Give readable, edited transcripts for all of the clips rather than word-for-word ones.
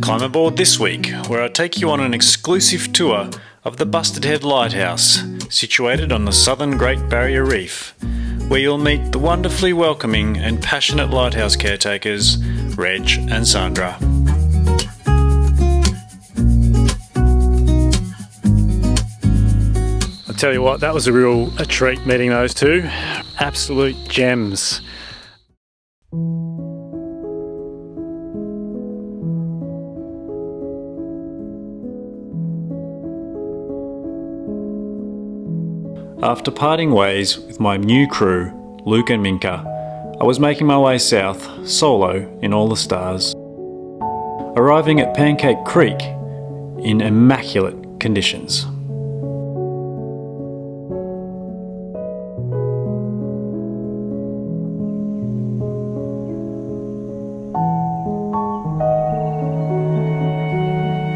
Climb aboard this week, where I take you on an exclusive tour of the Bustard Head Lighthouse, situated on the southern Great Barrier Reef, where you'll meet the wonderfully welcoming and passionate lighthouse caretakers, Reg and Sandra. I'll tell you what, that was a treat meeting those two. Absolute gems. After parting ways with my new crew, Luke and Minka, I was making my way south, solo in all the stars. Arriving at Pancake Creek in immaculate conditions.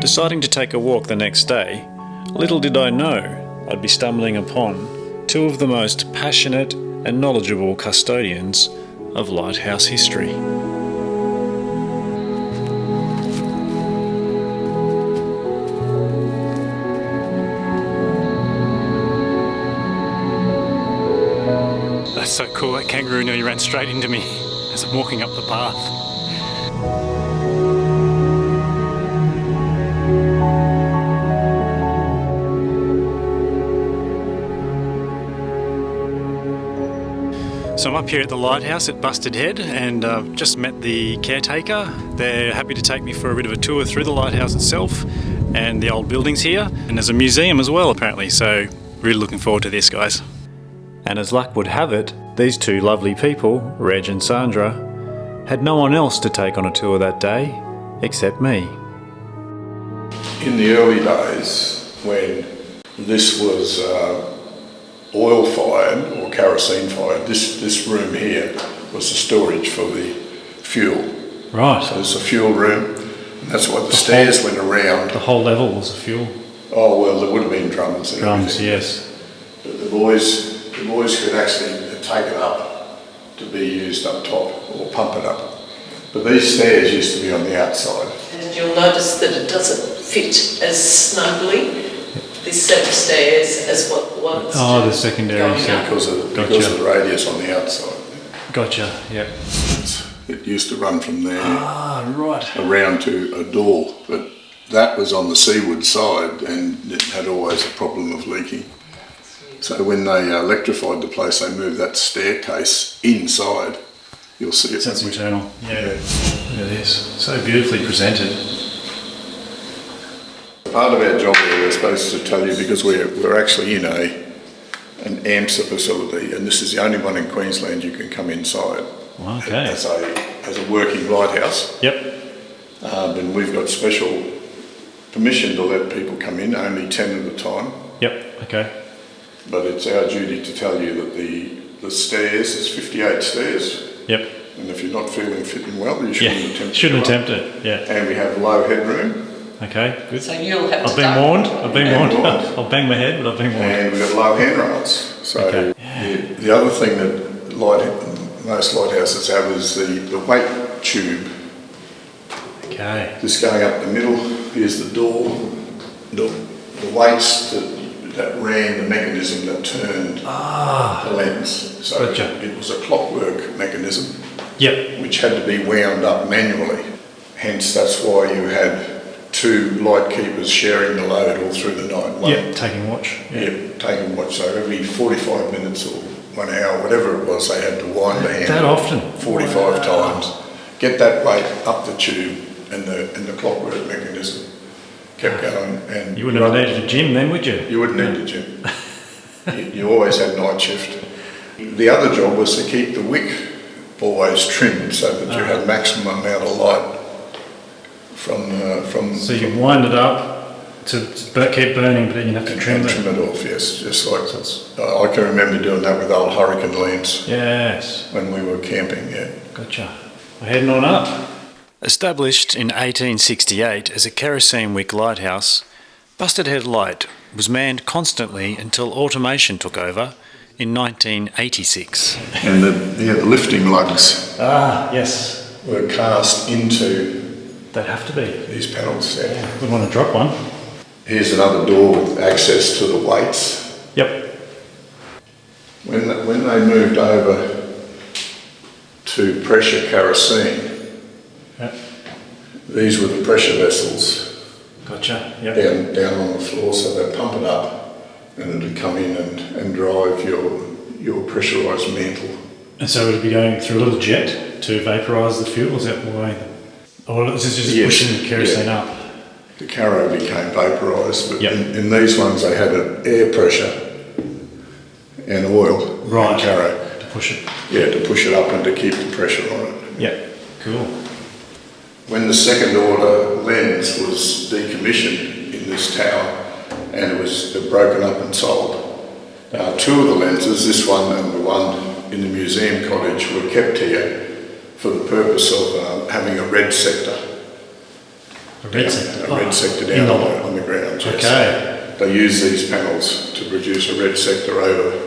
Deciding to take a walk the next day, little did I know I'd be stumbling upon two of the most passionate and knowledgeable custodians of lighthouse history. That's so cool, that kangaroo nearly ran straight into me as I'm walking up the path. So I'm up here at the lighthouse at Bustard Head, and I've just met the caretaker. They're happy to take me for a bit of a tour through the lighthouse itself and the old buildings here. And there's a museum as well apparently, so really looking forward to this, guys. And as luck would have it, these two lovely people, Reg and Sandra, had no one else to take on a tour that day except me. In the early days, when this was oil-fired or kerosene-fired, this room here was the storage for the fuel. Right. So it's a fuel room, and that's why the stairs went around. The whole level was a fuel? Oh, well, there would have been drums and everything. Yes. But the boys could actually take it up to be used up top, or pump it up. But these stairs used to be on the outside. And you'll notice that it doesn't fit as snugly, this set of stairs, as what the ones do. The secondary. Because of the radius on the outside. Gotcha, yep. It used to run from there right. around to a door, but that was on the seaward side and it had always a problem of leaking. So when they electrified the place, they moved that staircase inside. You'll see it. That's internal. Yeah. Look at this. So beautifully presented. Part of our job here, we're supposed to tell you, because we're actually in an AMSA facility, and this is the only one in Queensland you can come inside. Okay. As a working lighthouse. Yep. And we've got special permission to let people come in, only 10 at a time. Yep. Okay. But it's our duty to tell you that the stairs, there's 58 stairs. Yep. And if you're not feeling fit and well, you shouldn't attempt it. Yeah. And we have low headroom. Okay, good. So you'll have I've been warned. I'll bang my head, but I've been warned. And we've got low handrails. So okay. the other thing that most lighthouses have is the weight tube. Okay. Just going up the middle, here's the door. The weights that ran the mechanism that turned the lens. So gotcha. It was a clockwork mechanism. Yep. Which had to be wound up manually. Hence, that's why you had two light keepers sharing the load all through the night. Yep, taking watch. Yep, taking watch. So every 45 minutes or 1 hour, whatever it was, they had to wind the handle. That often? 45 times. Get that weight up the tube, and the clockwork mechanism kept going. And you wouldn't have needed a gym then, would you? You wouldn't need a gym. you always had night shift. The other job was to keep the wick always trimmed so that you had maximum amount of light from. So you wind it up to keep burning, but then you have to trim it off. Yes, just like I can remember doing that with old hurricane lamps. Yes. When we were camping, yeah. Gotcha. We're heading on up. Established in 1868 as a kerosene wick lighthouse, Bustard Head Light was manned constantly until automation took over in 1986. And the lifting lugs yes, were cast into They'd have to be. These panels, yeah. Wouldn't want to drop one. Here's another door with access to the weights. Yep. When they moved over to pressure kerosene, Yep. these were the pressure vessels Gotcha. Yep. down on the floor, so they'd pump it up and it'd come in and drive your pressurised mantle. And so it would be going through a little jet to vaporise the fuel, is that why? Or is this just pushing the kerosene up? The caro became vaporised, but Yep. in these ones they had an air pressure and oil Right. and caro. To push it. Yeah, to push it up and to keep the pressure on it. Yep. Cool. When the second order lens was decommissioned in this tower and it was broken up and sold, two of the lenses, this one and the one in the museum cottage, were kept here for the purpose of having a red sector. A red sector? A red sector down on the ground. Yes. Okay. They use these panels to produce a red sector over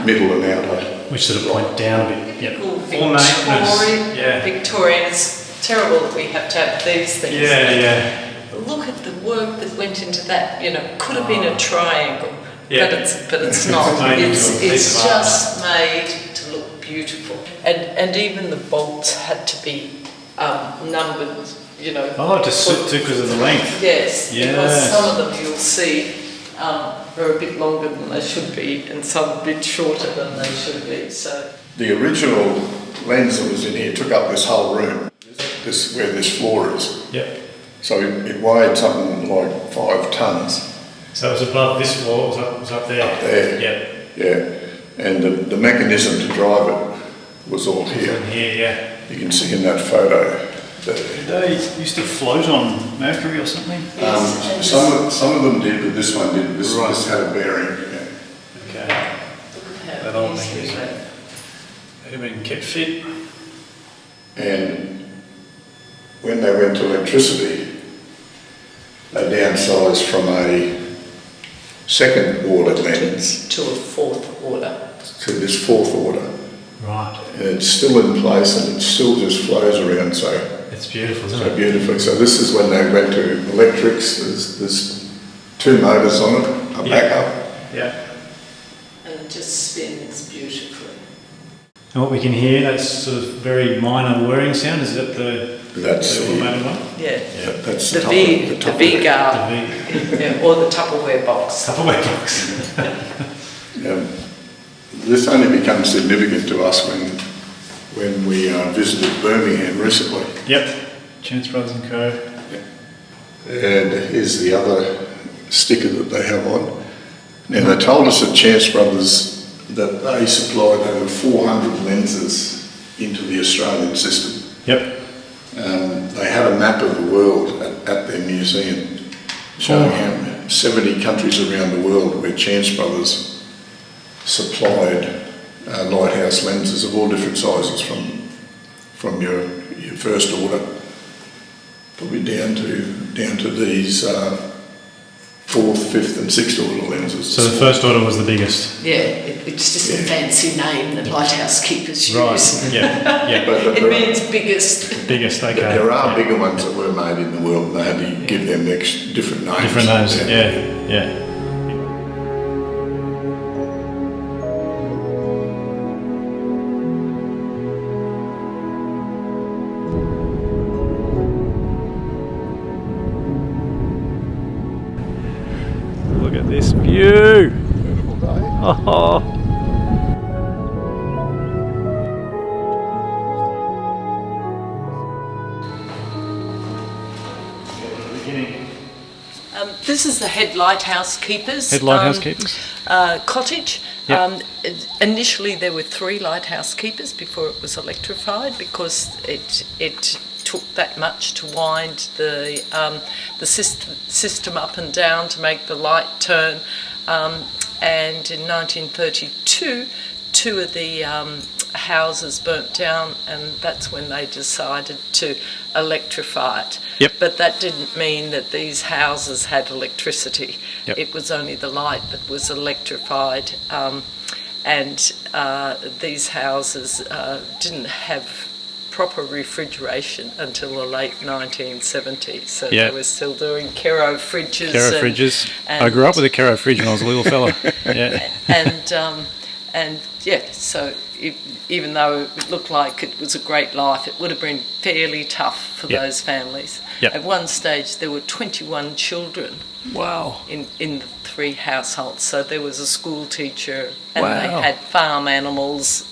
middle and outer. Which sort of point down a bit. Yep. Victorian. Victorian. It's terrible that we have to have these things. Yeah. Look at the work that went into that. You know, could have been a triangle, Yeah. but it's not. It's it's just made to look beautiful, and even the bolts had to be numbered. You know. Oh, to suit because of the length. Yes, Yes. because some of them you'll see are a bit longer than they should be, and some a bit shorter than they should be. So The original lens that was in here took up this whole room, where this floor is. Yep. So it weighed something like 5 tonnes. So it was above this floor, it was up there. Up there. Yep. Yeah, and the mechanism to drive it was all here. In here, yeah. You can see in that photo. Did they used to float on Mercury or something? Some of them did, but this one didn't. This had a bearing. Yeah. Okay. look at That how old easy thing is they- They've been kept fit. And when they went to electricity, they downsized from a second order lens to a fourth order. to this fourth order. Right. And it's still in place and it still just flows around so It's beautiful, isn't it? beautifully. So this is when they went to electrics. There's 2 motors on it, a backup. Yeah. And it just spins beautifully. And what we can hear, that's sort of very minor whirring sound. Is that the That's automated one? Yeah. that's The top V, of the top of V it. guard, The yeah, or the Tupperware box. Tupperware box. This only becomes significant to us when we visited Birmingham recently. Yep. Chance Brothers and Co. And here's the other sticker that they have on. Now they told us at Chance Brothers that they supplied over 400 lenses into the Australian system. Yep. They had a map of the world at their museum showing how 70 countries around the world where Chance Brothers supplied lighthouse lenses of all different sizes from your first order probably down to these 4th, 5th and 6th order lenses. So the first order was the biggest. Yeah, it's just a fancy name that lighthouse keepers use. Right. Yeah. Yeah. But It means biggest. Biggest. Okay. there are bigger ones that were made in the world and they had to give them different names. Different names. Yeah. Look at this view. Beautiful day. Oh. This is the Head Lighthouse Keepers. Head Lighthouse Keepers. Cottage. Yep. Initially there were 3 lighthouse keepers before it was electrified because it took that much to wind the system up and down to make the light turn. And in 1932, 2 of the houses burnt down, and that's when they decided to electrify it. Yep. But that didn't mean that these houses had electricity. Yep. It was only the light that was electrified, and these houses didn't have proper refrigeration until the late 1970s. So Yeah. they were still doing Kero fridges. I grew up with a Kero fridge when I was a little fella. Yeah. And yeah, so even though it looked like it was a great life, it would have been fairly tough for Yep. those families. Yep. At one stage, there were 21 children Wow. in the 3 households. So there was a school teacher, and they Wow. had farm animals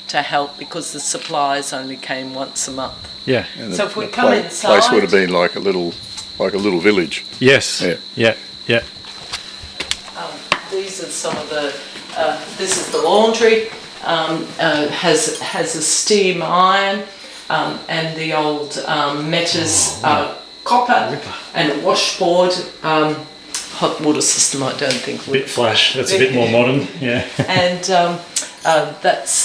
to help because the supplies only came once a month. Yeah. And So if we come place inside- would have been like a little village. Yes. Yeah. Yeah. Yeah. These are some of the. This is the laundry. Has a steam iron and the old Metters copper and a washboard. Hot water system, I don't think. Bit flash. That's a bit more modern. Yeah. And that's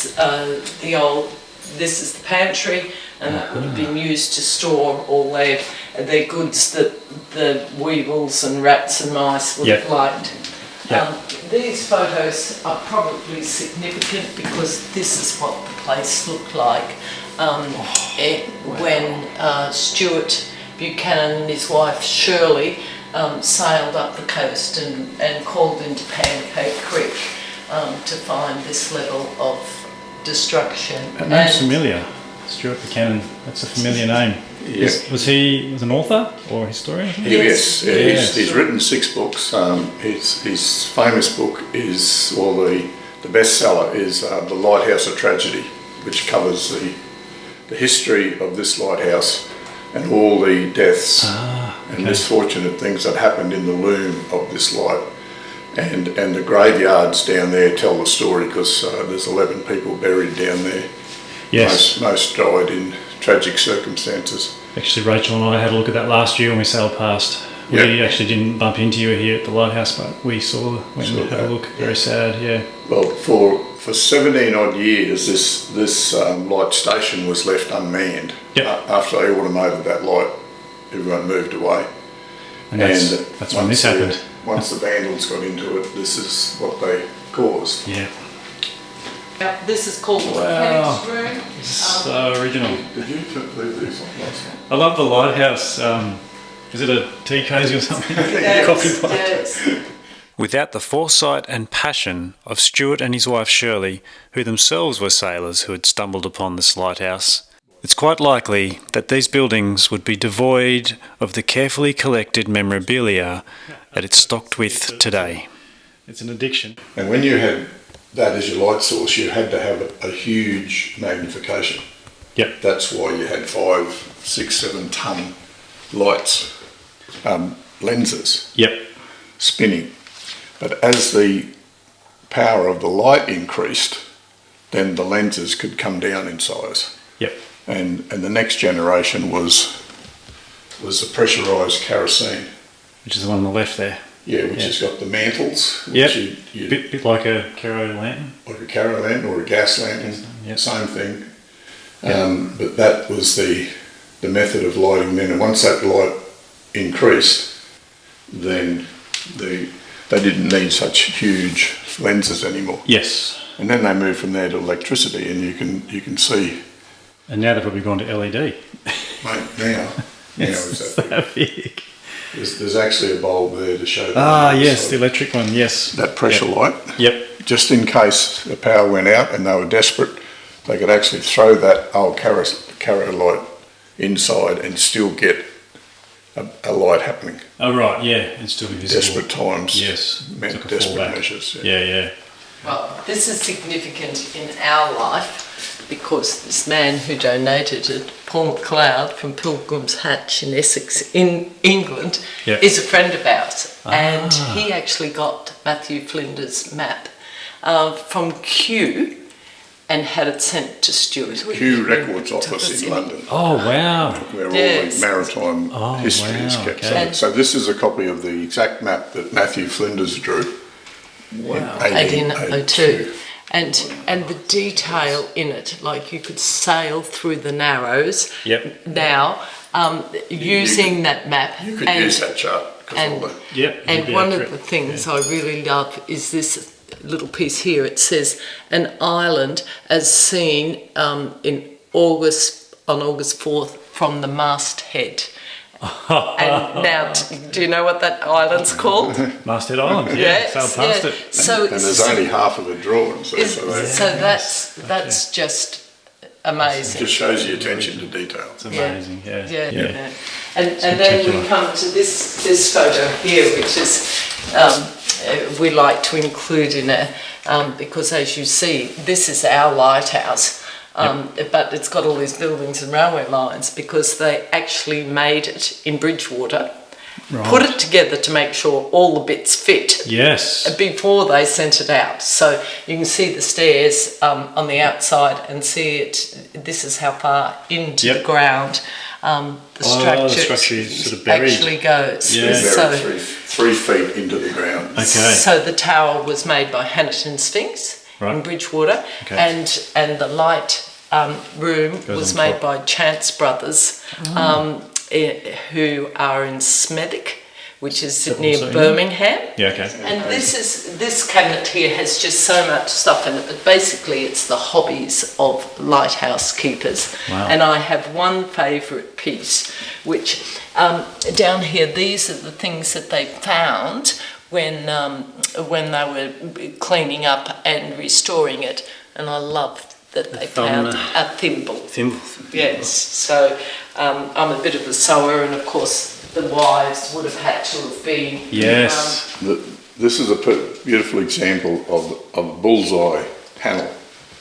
the old. This is the pantry, and that would have been used to store all their goods that the weevils and rats and mice would have liked. These photos are probably significant because this is what the place looked like when Stuart Buchanan and his wife Shirley sailed up the coast and called into Pancake Creek to find this level of destruction. That name's familiar. Stuart Buchanan. That's a familiar name. Yeah. Was he an author or a historian? Yes, Yes. he's written 6 books. His famous book is, or the bestseller is The Lighthouse of Tragedy, which covers the history of this lighthouse and all the deaths and misfortunate things that happened in the loom of this light. And the graveyards down there tell the story because there's 11 people buried down there. Yes. Most died in tragic circumstances. Actually, Rachel and I had a look at that last year when we sailed past. We actually didn't bump into you here at the lighthouse, but we went and had a look. Very sad, yeah. Well, for 17 odd years, this light station was left unmanned. Yep. After they automated that light, everyone moved away. And that's when this happened. Once the vandals got into it, this is what they caused. Yeah. This is called the Wow. mechanics room. So original. Did you leave these on last night? I love the lighthouse. Is it a tea cozy or something? Coffee pot. Yes. Without the foresight and passion of Stuart and his wife Shirley, who themselves were sailors who had stumbled upon this lighthouse, it's quite likely that these buildings would be devoid of the carefully collected memorabilia that it's stocked with today. It's an addiction. And when you had that as your light source, you had to have a huge magnification. Yep. That's why you had 5, 6, 7 ton lights, lenses. Yep. Spinning. But as the power of the light increased, then the lenses could come down in size. Yep. And the next generation was the pressurised kerosene. Which is the one on the left there. Yeah, which has got the mantles. Yep. Which you Bit like a Kero lantern. like a Kero lantern or a gas lantern. Yep. Same thing. But that was the method of lighting then. And once that light increased, then they didn't need such huge lenses anymore. Yes. And then they moved from there to electricity, and you can see. And now they've probably gone to LED. Mate, now is that That big. there's actually a bulb there to show. Yes, the electric one. Yes. That pressure light. Yep. Just in case the power went out and they were desperate, they could actually throw that old Kero light inside and still get a light happening. Oh right, yeah, and still be visible. Desperate times. Yes. Meant It's like a desperate fallback. measures. Yeah. Well, this is significant in our life because this man who donated it, Paul McLeod from Pilgrim's Hatch in Essex, in England, Yeah. is a friend of ours. And he actually got Matthew Flinders' map from Kew and had it sent to Stuart. Kew Records office in London, Oh wow. where Yes. all the maritime history is wow, kept. okay. So this is a copy of the exact map that Matthew Flinders drew. Wow. 1802. And the detail in it, like you could sail through the Narrows Yep. now using that map. You could use that chart. 'Cause all the, Yep. And one of the things I really love is this little piece here. It says, an island as seen in August on August 4th from the masthead. And now, do you know what that island's called? Masthead Island, Yes, sailed past yeah. it. So, And there's only half of it drawn. So that's just amazing. just shows you attention to detail. It's amazing, Yeah. And then we come to this photo here, which is we like to include in it because, as you see, this is our lighthouse. But it's got all these buildings and railway lines because they actually made it in Bridgewater, put it together to make sure all the bits fit. Yes. Before they sent it out. So you can see the stairs on the outside and see it. This is how far into the ground the structure is sort of buried. actually goes. Yeah. So, Buried 3 feet into the ground. Okay. so the tower was made by Hannington Sphinx in Bridgewater, and the light room was on made top. by Chance Brothers, who are in Smethwick, which is near Birmingham. Yeah, okay. And this cabinet here has just so much stuff in it, but basically it's the hobbies of lighthouse keepers. Wow. And I have one favourite piece, which down here, these are the things that they found when they were cleaning up and restoring it. And I love that they found a thimble. Yes, so I'm a bit of a sewer, and of course the wives would have had to have been. Yes. This is a beautiful example of a bullseye panel.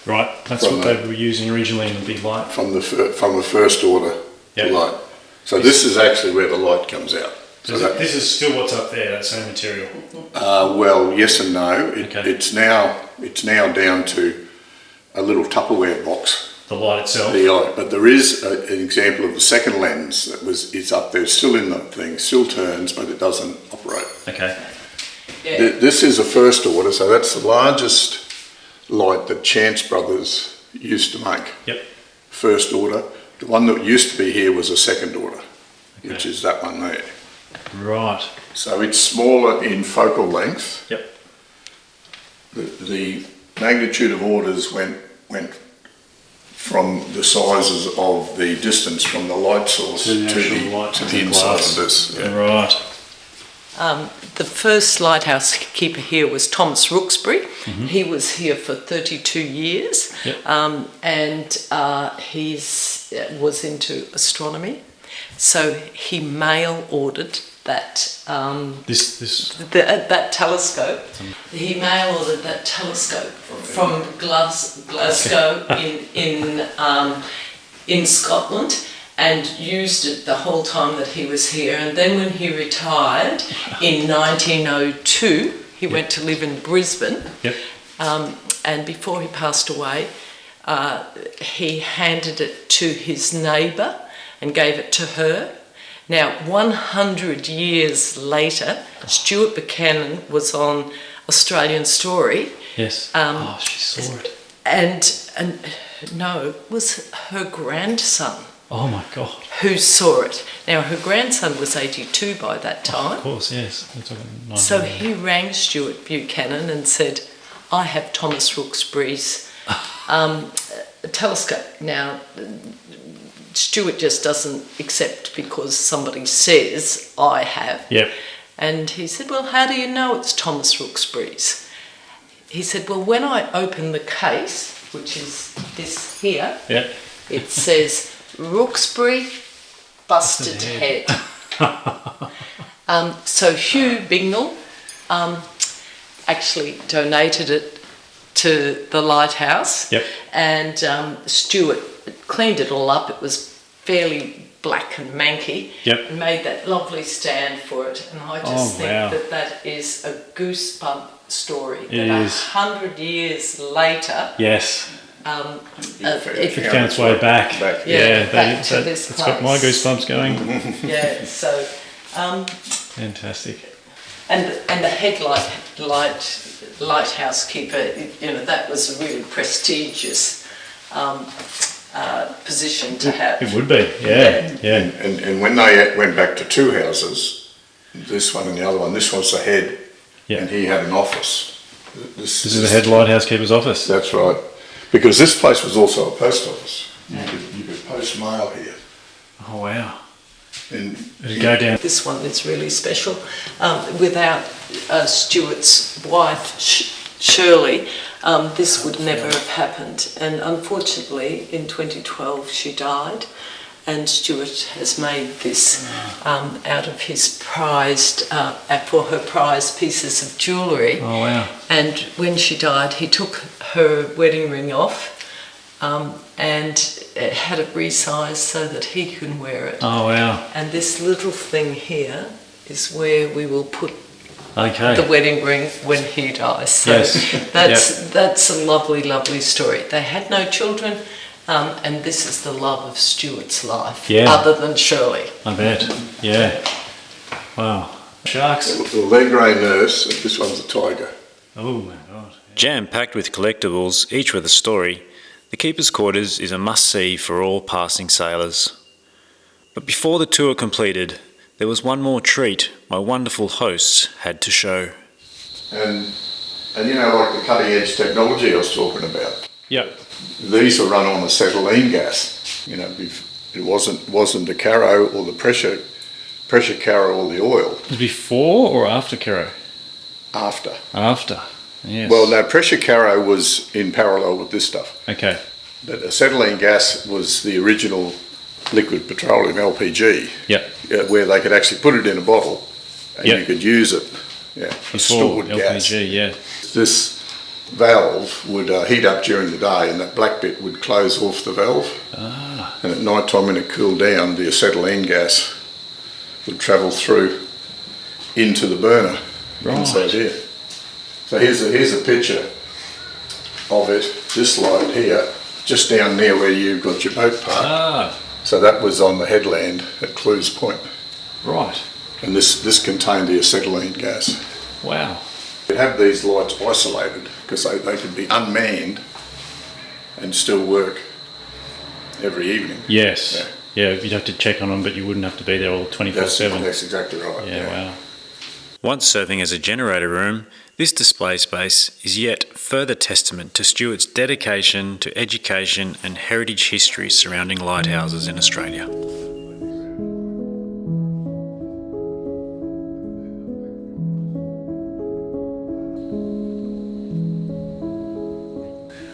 Right, that's what they were using originally in the big light. From the first order light. So this is actually where the light comes out. So this is still what's up there, that same material. Well, yes and no. It's now down to a little Tupperware box. The light itself. But there is an example of the second lens it's up there, still in the thing, still turns, but it doesn't operate. Okay. Yeah. This is a first order, so that's the largest light that Chance Brothers used to make. Yep. First order. The one that used to be here was a second order, which is that one there. Right. So it's smaller in focal length. Yep. The magnitude of orders went from the sizes of the distance from the light source to the inside of this. Yeah. Right. The first lighthouse keeper here was Thomas Rooksbury. He was here for 32 years, and he was into astronomy. So he mail ordered that that telescope. He mail ordered that telescope from Glasgow in Scotland, and used it the whole time that he was here. And then when he retired in 1902, he went to live in Brisbane. Yep. And before he passed away, he handed it to his neighbour and gave it to her. Now, 100 years later, Stuart Buchanan was on Australian Story. Yes. She saw it. And no, it was her grandson. Oh my God. Who saw it. Now, her grandson was 82 by that time. Of course, yes. So he rang Stuart Buchanan and said, I have Thomas Rooksbury's telescope. Now, Stuart just doesn't accept because somebody says, I have. Yep. And he said, well, how do you know it's Thomas Rooksbury's? He said, well, when I open the case, which is this here, it says, Rooksbury Bustard Head. So Hugh Bignell actually donated it to the lighthouse. Yep. And Stuart cleaned it all up. It was fairly black and manky. Yep. And made that lovely stand for it. And I just think that is a goosebump story. It that is. 100 years later. Yes. It found its way back. back to this it's got my goosebumps going. Yeah, so fantastic. and the lighthouse keeper, that was a really prestigious position to have. It would be, yeah. And when they went back to 2 houses, this one and the other one, this was the head, and he had an office. This is the head lighthouse keeper's office. That's right. Because this place was also a post office. You could post mail here. Oh wow. And It'll go down. This one is really special. Without Stuart's wife, Shirley, this would never have happened. And unfortunately, in 2012, she died. And Stuart has made this out of his prized, for her prized pieces of jewellery. Oh wow. And when she died, he took her wedding ring off and had it resized so that he can wear it. Oh wow. And this little thing here is where we will put Okay. the wedding ring when he dies. So Yes. that's a lovely, lovely story. They had no children. And this is the love of Stuart's life, other than Shirley. I bet. Yeah. Wow. Sharks. well, they're grey nurse, and this one's a tiger. Oh my god. Jam-packed with collectibles, each with a story, the Keeper's Quarters is a must-see for all passing sailors. But before the tour completed, there was one more treat my wonderful hosts had to show. And you know, like the cutting edge technology I was talking about. Yep. These were run on acetylene gas. You know, it wasn't the Caro or the pressure Caro or the oil. Was it before or after Caro? After. After. Yes. Well, no, pressure Caro was in parallel with this stuff. Okay. But acetylene gas was the original liquid petroleum, LPG. Yep. Where they could actually put it in a bottle and Yep. you could use it. Yeah. For Before stored LPG. gas. Yeah. This valve would heat up during the day, and that black bit would close off the valve. And at night time, when it cooled down, the acetylene gas would travel through into the burner inside here. So here's a picture of it, this light here, just down near where you've got your boat parked. So that was on the headland at Clues Point. Right. And this contained the acetylene gas. Wow. You'd have these lights isolated because they could be unmanned and still work every evening. Yes. Yeah, you'd have to check on them, but you wouldn't have to be there all 24/7. That's exactly right. Yeah, wow. Once serving as a generator room, this display space is yet further testament to Stuart's dedication to education and heritage history surrounding lighthouses in Australia.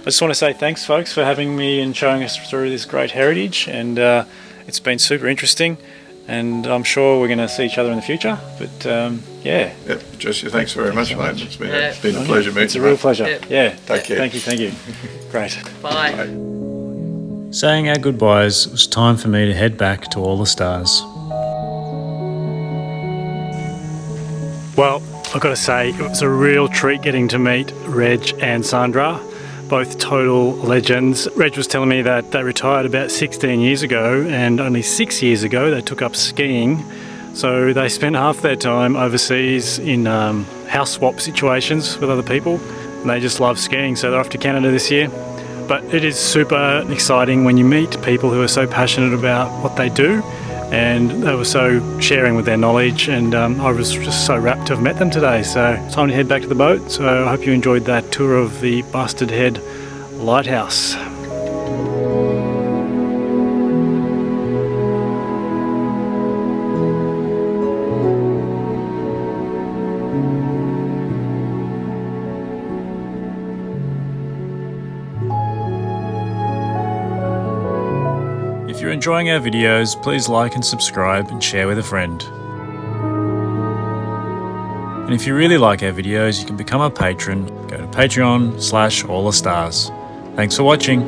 I just want to say thanks, folks, for having me and showing us through this great heritage, and it's been super interesting, and I'm sure we're going to see each other in the future. But yeah. Yep, Jess, thanks very much, so mate. much. It's been a pleasure meeting you. It's a real pleasure. Yep. Yeah. Take care. Thank you. Great. Bye. Saying our goodbyes, it was time for me to head back to All the Stars. Well, I've got to say, it was a real treat getting to meet Reg and Sandra, both total legends. Reg was telling me that they retired about 16 years ago, and only 6 years ago they took up skiing. So they spent half their time overseas in house swap situations with other people, and they just love skiing, so they're off to Canada this year. But it is super exciting when you meet people who are so passionate about what they do, and they were so sharing with their knowledge, and I was just so rapt to have met them today. So it's time to head back to the boat. So I hope you enjoyed that tour of the Bustard Head Lighthouse. If you're enjoying our videos, please like and subscribe and share with a friend. And if you really like our videos, you can become a patron. Go to Patreon/AllTheStars. Thanks for watching.